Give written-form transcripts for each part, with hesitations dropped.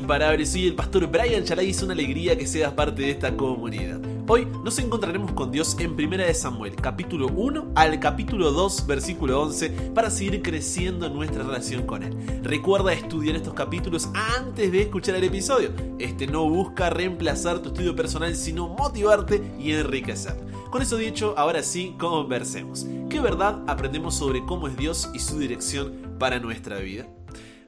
imparables. Soy el pastor Brian Chalai y es una alegría que seas parte de esta comunidad. Hoy nos encontraremos con Dios en 1 Samuel, capítulo 1 al capítulo 2, versículo 11, para seguir creciendo en nuestra relación con Él. Recuerda estudiar estos capítulos antes de escuchar el episodio. Este no busca reemplazar tu estudio personal, sino motivarte y enriquecer. Con eso dicho, ahora sí, conversemos. ¿Qué verdad aprendemos sobre cómo es Dios y su dirección para nuestra vida?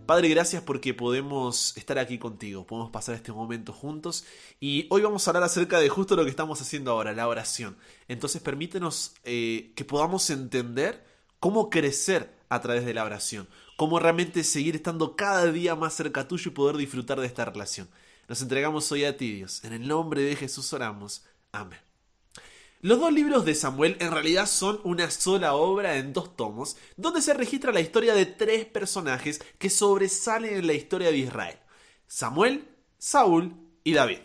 Padre, gracias porque podemos estar aquí contigo, podemos pasar este momento juntos y hoy vamos a hablar acerca de justo lo que estamos haciendo ahora, la oración. Entonces permítenos que podamos entender cómo crecer a través de la oración, cómo realmente seguir estando cada día más cerca tuyo y poder disfrutar de esta relación. Nos entregamos hoy a ti, Dios. En el nombre de Jesús oramos. Amén. Los dos libros de Samuel en realidad son una sola obra en 2 tomos, donde se registra la historia de 3 personajes que sobresalen en la historia de Israel: Samuel, Saúl y David.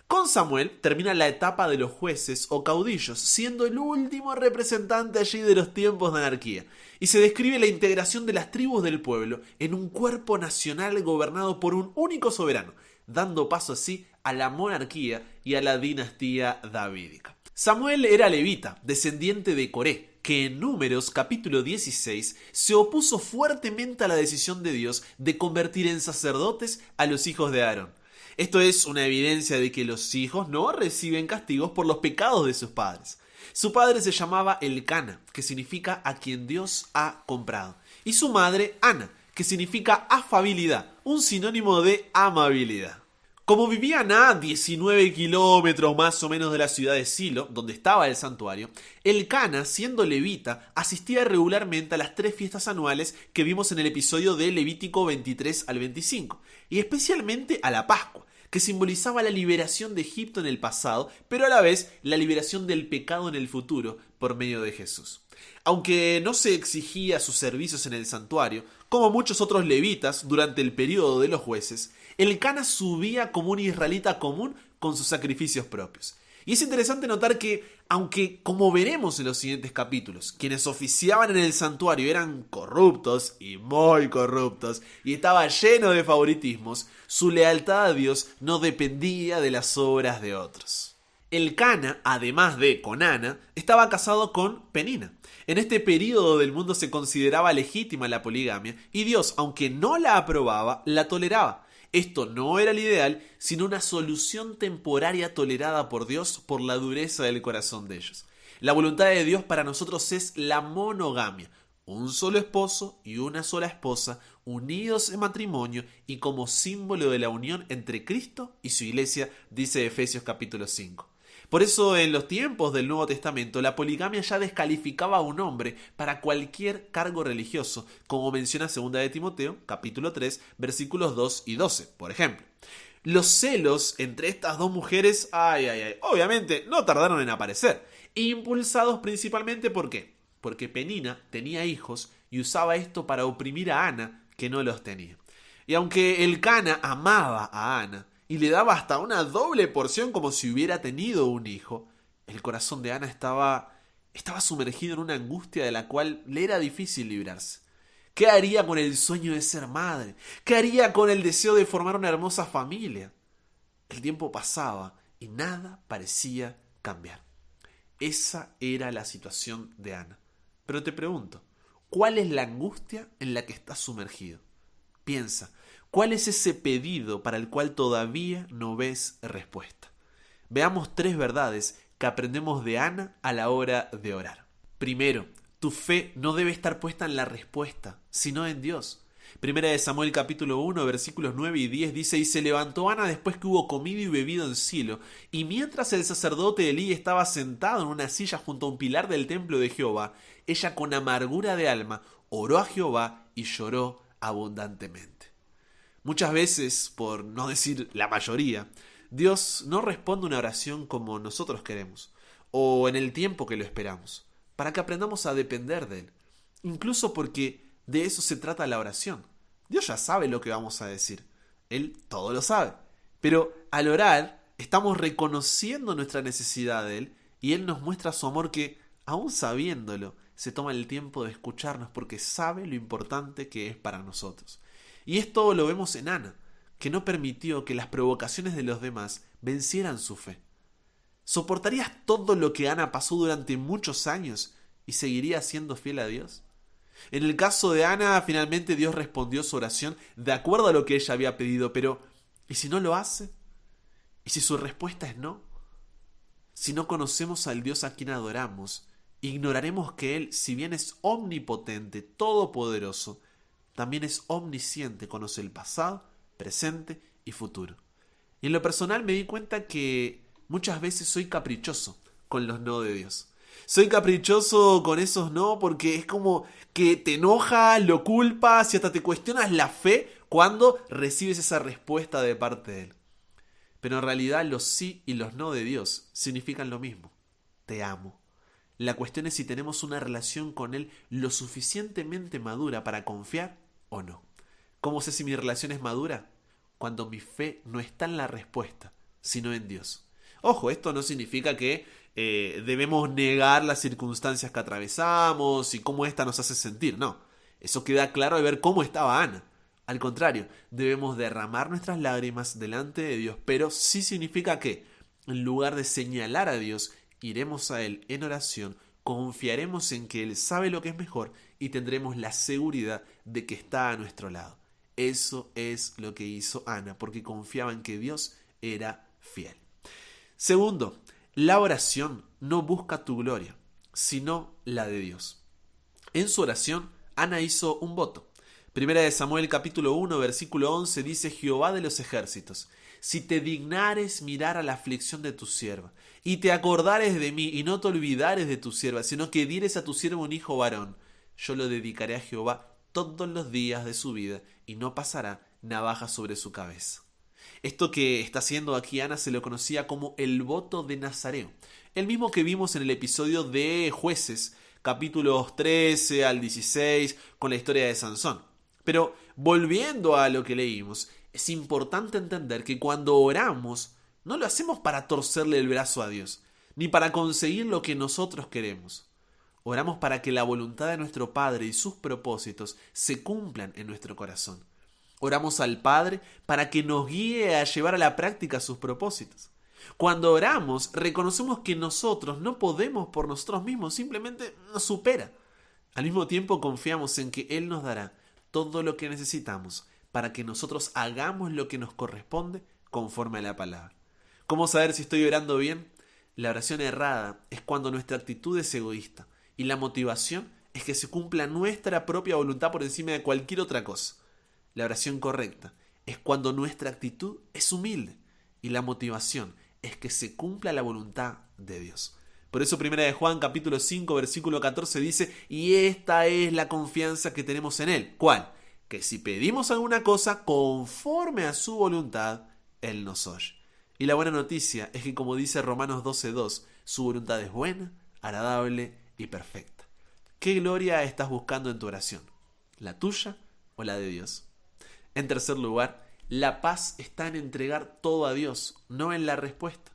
Con Samuel termina la etapa de los jueces o caudillos, siendo el último representante allí de los tiempos de anarquía, y se describe la integración de las tribus del pueblo en un cuerpo nacional gobernado por un único soberano, dando paso así a la monarquía y a la dinastía davídica. Samuel era levita, descendiente de Coré, que en Números capítulo 16 se opuso fuertemente a la decisión de Dios de convertir en sacerdotes a los hijos de Aarón. Esto es una evidencia de que los hijos no reciben castigos por los pecados de sus padres. Su padre se llamaba Elcana, que significa a quien Dios ha comprado, y su madre Ana, que significa afabilidad, un sinónimo de amabilidad. Como vivían a 19 kilómetros más o menos de la ciudad de Silo, donde estaba el santuario, Elcana, siendo levita, asistía regularmente a las 3 fiestas anuales que vimos en el episodio de Levítico 23 al 25, y especialmente a la Pascua, que simbolizaba la liberación de Egipto en el pasado, pero a la vez la liberación del pecado en el futuro por medio de Jesús. Aunque no se exigía sus servicios en el santuario, como muchos otros levitas durante el período de los jueces, Elcana subía como un israelita común con sus sacrificios propios. Y es interesante notar que, aunque como veremos en los siguientes capítulos, quienes oficiaban en el santuario eran corruptos y muy corruptos, y estaba lleno de favoritismos, su lealtad a Dios no dependía de las obras de otros. Elcana, además de con Ana, estaba casado con Penina. En este período del mundo se consideraba legítima la poligamia, y Dios, aunque no la aprobaba, la toleraba. Esto no era el ideal, sino una solución temporaria tolerada por Dios por la dureza del corazón de ellos. La voluntad de Dios para nosotros es la monogamia: un solo esposo y una sola esposa, unidos en matrimonio y como símbolo de la unión entre Cristo y su iglesia, dice Efesios capítulo 5. Por eso en los tiempos del Nuevo Testamento la poligamia ya descalificaba a un hombre para cualquier cargo religioso, como menciona 2 de Timoteo, capítulo 3, versículos 2 y 12, por ejemplo. Los celos entre estas dos mujeres, obviamente no tardaron en aparecer, impulsados principalmente ¿por qué? Porque Penina tenía hijos y usaba esto para oprimir a Ana, que no los tenía. Y aunque Elcana amaba a Ana y le daba hasta una doble porción como si hubiera tenido un hijo, el corazón de Ana estaba sumergido en una angustia de la cual le era difícil librarse. ¿Qué haría con el sueño de ser madre? ¿Qué haría con el deseo de formar una hermosa familia? El tiempo pasaba y nada parecía cambiar. Esa era la situación de Ana. Pero te pregunto, ¿cuál es la angustia en la que estás sumergido? Piensa, ¿cuál es ese pedido para el cual todavía no ves respuesta? Veamos 3 verdades que aprendemos de Ana a la hora de orar. Primero, tu fe no debe estar puesta en la respuesta, sino en Dios. 1 Samuel capítulo 1, versículos 9 y 10 dice: y se levantó Ana después que hubo comido y bebido en Silo, y mientras el sacerdote Elí estaba sentado en una silla junto a un pilar del templo de Jehová, ella con amargura de alma oró a Jehová y lloró abundantemente. Muchas veces, por no decir la mayoría, Dios no responde una oración como nosotros queremos, o en el tiempo que lo esperamos, para que aprendamos a depender de Él. Incluso porque de eso se trata la oración. Dios ya sabe lo que vamos a decir. Él todo lo sabe. Pero al orar, estamos reconociendo nuestra necesidad de Él, y Él nos muestra su amor que, aún sabiéndolo, se toma el tiempo de escucharnos porque sabe lo importante que es para nosotros. Y esto lo vemos en Ana. que no permitió que las provocaciones de los demás vencieran su fe. ¿Soportarías todo lo que Ana pasó durante muchos años y seguirías siendo fiel a Dios? En el caso de Ana, finalmente Dios respondió su oración de acuerdo a lo que ella había pedido, pero ¿y si no lo hace? ¿Y si su respuesta es no? Si no conocemos al Dios a quien adoramos, ignoraremos que Él, si bien es omnipotente, todopoderoso, también es omnisciente, conoce el pasado, presente y futuro. Y en lo personal me di cuenta que muchas veces soy caprichoso con los no de Dios. Soy caprichoso con esos no porque es como que te enojas, lo culpas y hasta te cuestionas la fe cuando recibes esa respuesta de parte de Él. Pero en realidad los sí y los no de Dios significan lo mismo. Te amo. La cuestión es si tenemos una relación con Él lo suficientemente madura para confiar o no. ¿Cómo sé si mi relación es madura? Cuando mi fe no está en la respuesta, sino en Dios. Ojo, esto no significa que debemos negar las circunstancias que atravesamos y cómo ésta nos hace sentir. No, eso queda claro al ver cómo estaba Ana. Al contrario, debemos derramar nuestras lágrimas delante de Dios, pero sí significa que, en lugar de señalar a Dios, iremos a Él en oración, confiaremos en que Él sabe lo que es mejor y tendremos la seguridad de que está a nuestro lado. Eso es lo que hizo Ana, porque confiaba en que Dios era fiel. Segundo, la oración no busca tu gloria, sino la de Dios. En su oración, Ana hizo un voto. Primera de Samuel capítulo 1, versículo 11 dice: Jehová de los ejércitos, si te dignares mirar a la aflicción de tu sierva, y te acordares de mí, y no te olvidares de tu sierva, sino que dieres a tu sierva un hijo varón, yo lo dedicaré a Jehová todos los días de su vida, y no pasará navaja sobre su cabeza. Esto que está haciendo aquí Ana se lo conocía como el voto de Nazareo, el mismo que vimos en el episodio de Jueces, capítulos 13 al 16, con la historia de Sansón. Pero volviendo a lo que leímos, es importante entender que cuando oramos, no lo hacemos para torcerle el brazo a Dios, ni para conseguir lo que nosotros queremos. Oramos para que la voluntad de nuestro Padre y sus propósitos se cumplan en nuestro corazón. Oramos al Padre para que nos guíe a llevar a la práctica sus propósitos. Cuando oramos, reconocemos que nosotros no podemos por nosotros mismos, simplemente nos supera. Al mismo tiempo confiamos en que Él nos dará todo lo que necesitamos para que nosotros hagamos lo que nos corresponde conforme a la palabra. ¿Cómo saber si estoy orando bien? La oración errada es cuando nuestra actitud es egoísta y la motivación es que se cumpla nuestra propia voluntad por encima de cualquier otra cosa. La oración correcta es cuando nuestra actitud es humilde y la motivación es que se cumpla la voluntad de Dios. Por eso Primera de Juan capítulo 5 versículo 14 dice: y esta es la confianza que tenemos en Él. ¿Cuál? Que si pedimos alguna cosa conforme a su voluntad, Él nos oye. Y la buena noticia es que, como dice Romanos 12:2, su voluntad es buena, agradable y perfecta. ¿Qué gloria estás buscando en tu oración? ¿La tuya o la de Dios? En tercer lugar, la paz está en entregar todo a Dios, no en la respuesta.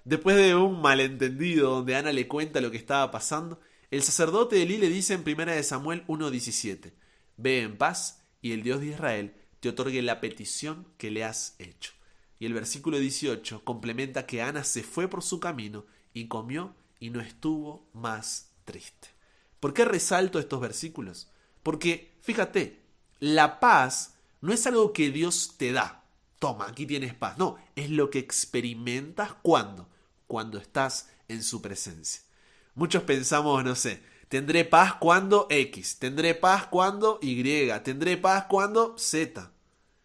Después de un malentendido donde Ana le cuenta lo que estaba pasando, el sacerdote Elí le dice en 1 Samuel 1:17: ve en paz y el Dios de Israel te otorgue la petición que le has hecho. Y el versículo 18 complementa que Ana se fue por su camino y comió y no estuvo más triste. ¿Por qué resalto estos versículos? Porque, fíjate, la paz no es algo que Dios te da. Toma, aquí tienes paz. No, es lo que experimentas cuando estás en su presencia. Muchos pensamos, no sé, tendré paz cuando X, tendré paz cuando Y, tendré paz cuando Z.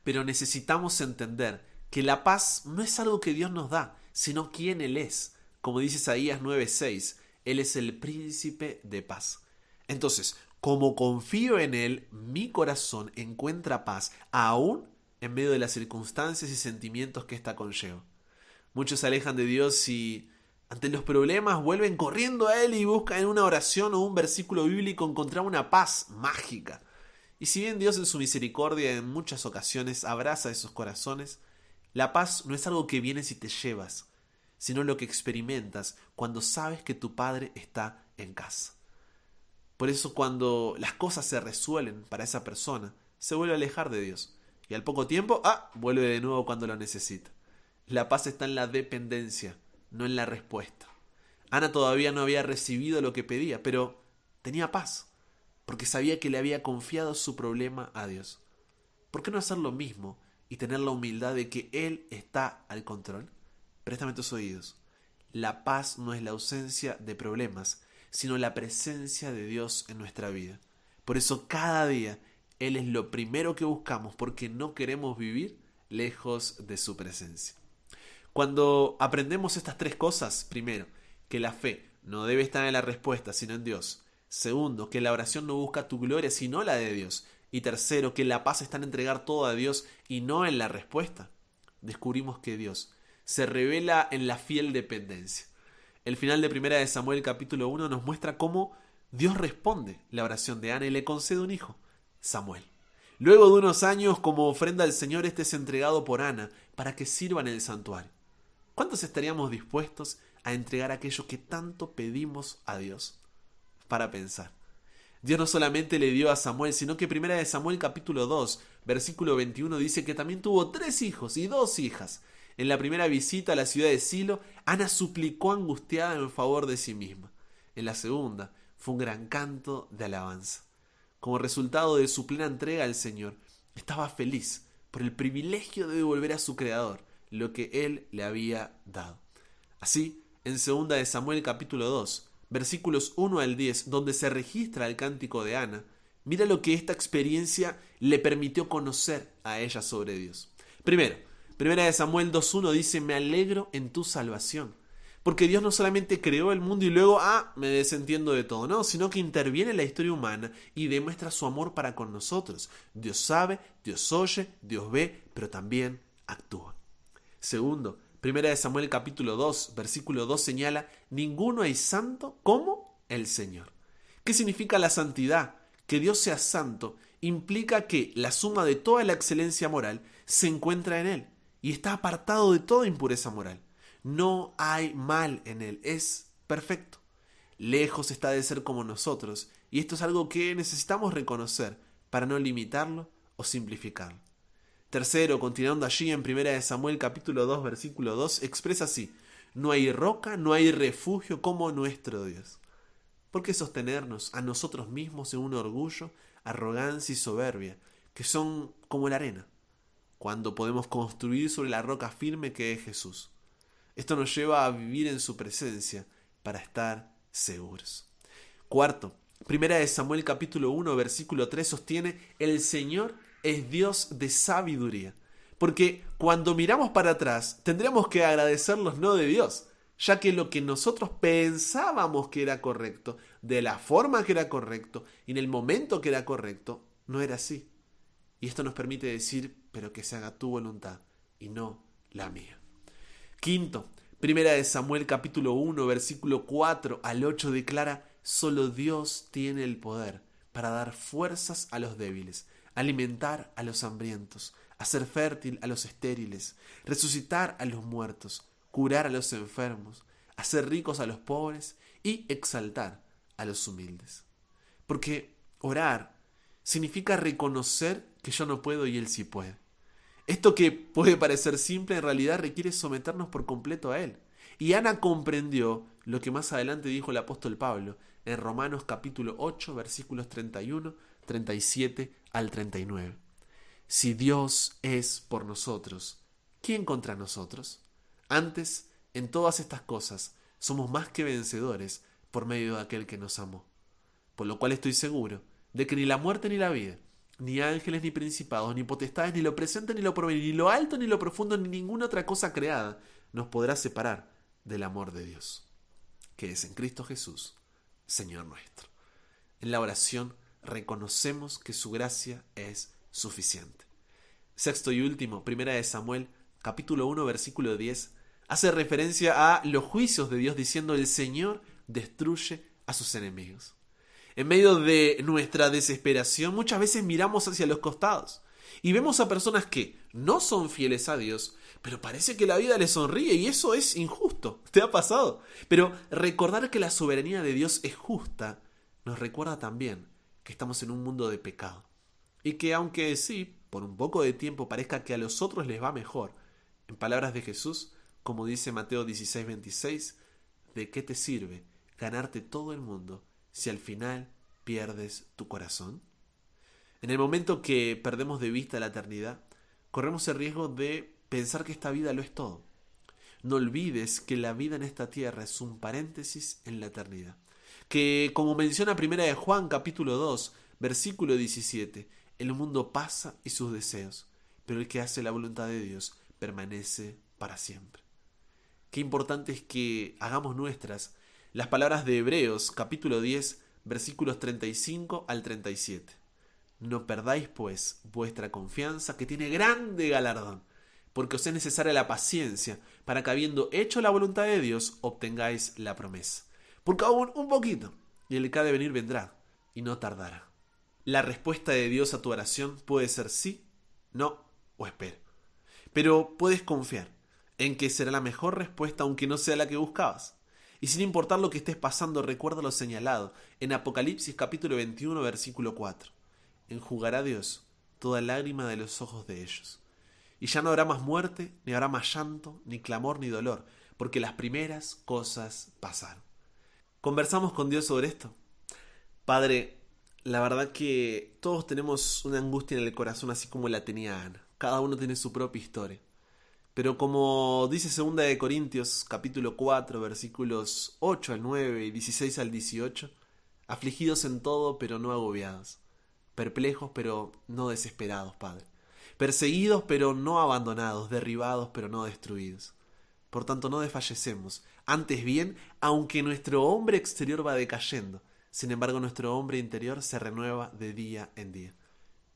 Pero necesitamos entender que la paz no es algo que Dios nos da, sino quien Él es. Como dice Isaías 9:6, Él es el príncipe de paz. Entonces, como confío en Él, mi corazón encuentra paz, aún en medio de las circunstancias y sentimientos que ésta conlleva. Muchos se alejan de Dios y ante los problemas vuelven corriendo a Él y buscan en una oración o un versículo bíblico encontrar una paz mágica. Y si bien Dios en su misericordia en muchas ocasiones abraza esos corazones, la paz no es algo que vienes y te llevas, sino lo que experimentas cuando sabes que tu Padre está en casa. Por eso cuando las cosas se resuelven para esa persona, se vuelve a alejar de Dios Y al poco tiempo, vuelve de nuevo cuando lo necesita. La paz está en la dependencia, no en la respuesta. Ana todavía no había recibido lo que pedía, pero tenía paz, porque sabía que le había confiado su problema a Dios. ¿Por qué no hacer lo mismo y tener la humildad de que Él está al control? Préstame tus oídos. La paz no es la ausencia de problemas, sino la presencia de Dios en nuestra vida. Por eso cada día Él es lo primero que buscamos, porque no queremos vivir lejos de su presencia. Cuando aprendemos estas tres cosas, primero, que la fe no debe estar en la respuesta, sino en Dios. Segundo, que la oración no busca tu gloria, sino la de Dios. Y tercero, que la paz está en entregar todo a Dios y no en la respuesta. Descubrimos que Dios se revela en la fiel dependencia. El final de 1 de Samuel capítulo 1 nos muestra cómo Dios responde la oración de Ana y le concede un hijo, Samuel. Luego de unos años, como ofrenda al Señor, este es entregado por Ana para que sirva en el santuario. ¿Cuántos estaríamos dispuestos a entregar aquello que tanto pedimos a Dios? Para pensar. Dios no solamente le dio a Samuel, sino que 1 de Samuel capítulo 2, versículo 21 dice que también tuvo 3 hijos y 2 hijas. En la primera visita a la ciudad de Silo, Ana suplicó angustiada en favor de sí misma. En la segunda, fue un gran canto de alabanza. Como resultado de su plena entrega al Señor, estaba feliz por el privilegio de devolver a su Creador lo que Él le había dado. Así, en 2 de Samuel capítulo 2, versículos 1 al 10, donde se registra el cántico de Ana, mira lo que esta experiencia le permitió conocer a ella sobre Dios. Primero, 1 de Samuel 2.1 dice: me alegro en tu salvación. Porque Dios no solamente creó el mundo y luego, me desentiendo de todo, no, sino que interviene en la historia humana y demuestra su amor para con nosotros. Dios sabe, Dios oye, Dios ve, pero también actúa. Segundo, 1 de Samuel capítulo 2, versículo 2 señala: ninguno hay santo como el Señor. ¿Qué significa la santidad? Que Dios sea santo implica que la suma de toda la excelencia moral se encuentra en Él y está apartado de toda impureza moral. No hay mal en Él, es perfecto. Lejos está de ser como nosotros, y esto es algo que necesitamos reconocer para no limitarlo o simplificarlo. Tercero, continuando allí en 1 de Samuel capítulo 2, versículo 2, expresa así: no hay roca, no hay refugio como nuestro Dios. ¿Por qué sostenernos a nosotros mismos en un orgullo, arrogancia y soberbia, que son como la arena, cuando podemos construir sobre la roca firme que es Jesús? Esto nos lleva a vivir en su presencia para estar seguros. Cuarto, 1 de Samuel capítulo 1, versículo 3 sostiene: el Señor es Dios de sabiduría. Porque cuando miramos para atrás, tendríamos que agradecer los no de Dios, ya que lo que nosotros pensábamos que era correcto, de la forma que era correcto y en el momento que era correcto, no era así. Y esto nos permite decir: pero que se haga tu voluntad y no la mía. Quinto, 1 de Samuel capítulo 1, versículo 4 al 8 declara: solo Dios tiene el poder para dar fuerzas a los débiles, alimentar a los hambrientos, hacer fértil a los estériles, resucitar a los muertos, curar a los enfermos, hacer ricos a los pobres y exaltar a los humildes. Porque orar significa reconocer que yo no puedo y Él sí puede. Esto que puede parecer simple en realidad requiere someternos por completo a Él. Y Ana comprendió lo que más adelante dijo el apóstol Pablo en Romanos capítulo 8, versículos 31, 37 al 39. Si Dios es por nosotros, ¿quién contra nosotros? Antes, en todas estas cosas, somos más que vencedores por medio de aquel que nos amó. Por lo cual estoy seguro de que ni la muerte ni la vida, ni ángeles ni principados, ni potestades, ni lo presente ni lo porvenir, ni lo alto ni lo profundo, ni ninguna otra cosa creada nos podrá separar del amor de Dios, que es en Cristo Jesús, Señor nuestro. En la oración reconocemos que su gracia es suficiente. Sexto y último, 1 de Samuel, capítulo 1, versículo 10, hace referencia a los juicios de Dios diciendo: el Señor destruye a sus enemigos. En medio de nuestra desesperación, muchas veces miramos hacia los costados y vemos a personas que no son fieles a Dios, pero parece que la vida les sonríe y eso es injusto. ¿Te ha pasado? Pero recordar que la soberanía de Dios es justa nos recuerda también que estamos en un mundo de pecado y que aunque sí, por un poco de tiempo parezca que a los otros les va mejor, en palabras de Jesús, como dice Mateo 16:26, ¿de qué te sirve ganarte todo el mundo si al final pierdes tu corazón? En el momento que perdemos de vista la eternidad, corremos el riesgo de pensar que esta vida lo es todo. No olvides que la vida en esta tierra es un paréntesis en la eternidad. Que, como menciona 1 de Juan capítulo 2, versículo 17, el mundo pasa y sus deseos, pero el que hace la voluntad de Dios permanece para siempre. Qué importante es que hagamos nuestras las palabras de Hebreos capítulo 10, versículos 35 al 37. No perdáis, pues, vuestra confianza, que tiene grande galardón, porque os es necesaria la paciencia, para que habiendo hecho la voluntad de Dios, obtengáis la promesa. Porque aún un poquito, y el que ha de venir vendrá, y no tardará. La respuesta de Dios a tu oración puede ser sí, no o espera. Pero puedes confiar en que será la mejor respuesta, aunque no sea la que buscabas. Y sin importar lo que estés pasando, recuerda lo señalado en Apocalipsis capítulo 21, versículo 4. Enjugará Dios toda lágrima de los ojos de ellos. Y ya no habrá más muerte, ni habrá más llanto, ni clamor, ni dolor, porque las primeras cosas pasaron. ¿Conversamos con Dios sobre esto? Padre, la verdad que todos tenemos una angustia en el corazón, así como la tenía Ana. Cada uno tiene su propia historia. Pero como dice 2 de Corintios capítulo 4, versículos 8 al 9 y 16 al 18, afligidos en todo, pero no agobiados. Perplejos, pero no desesperados, Padre. Perseguidos, pero no abandonados. Derribados, pero no destruidos. Por tanto, no desfallecemos. Antes bien, aunque nuestro hombre exterior va decayendo, sin embargo nuestro hombre interior se renueva de día en día.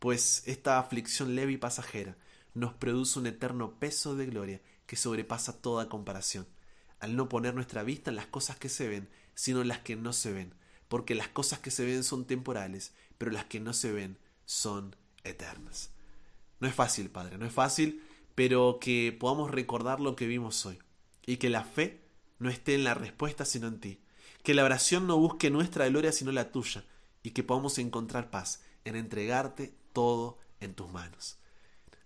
Pues esta aflicción leve y pasajera nos produce un eterno peso de gloria que sobrepasa toda comparación, al no poner nuestra vista en las cosas que se ven, sino en las que no se ven, porque las cosas que se ven son temporales, pero las que no se ven son eternas. No es fácil, Padre, no es fácil, pero que podamos recordar lo que vimos hoy, y que la fe no esté en la respuesta sino en ti, que la oración no busque nuestra gloria sino la tuya, y que podamos encontrar paz en entregarte todo en tus manos.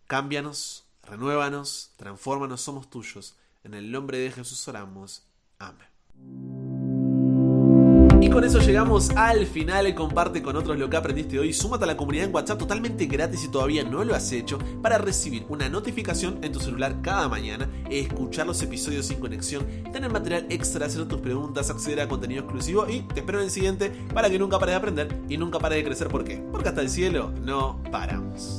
Cámbianos, renuévanos, transfórmanos, somos tuyos. En el nombre de Jesús oramos. Amén. Y con eso llegamos al final. Comparte con otros lo que aprendiste hoy. Súmate a la comunidad en WhatsApp totalmente gratis si todavía no lo has hecho, para recibir una notificación en tu celular cada mañana, escuchar los episodios sin conexión, tener material extra, hacer tus preguntas, acceder a contenido exclusivo, y te espero en el siguiente para que nunca pares de aprender y nunca pares de crecer. ¿Por qué? Porque hasta el cielo no paramos.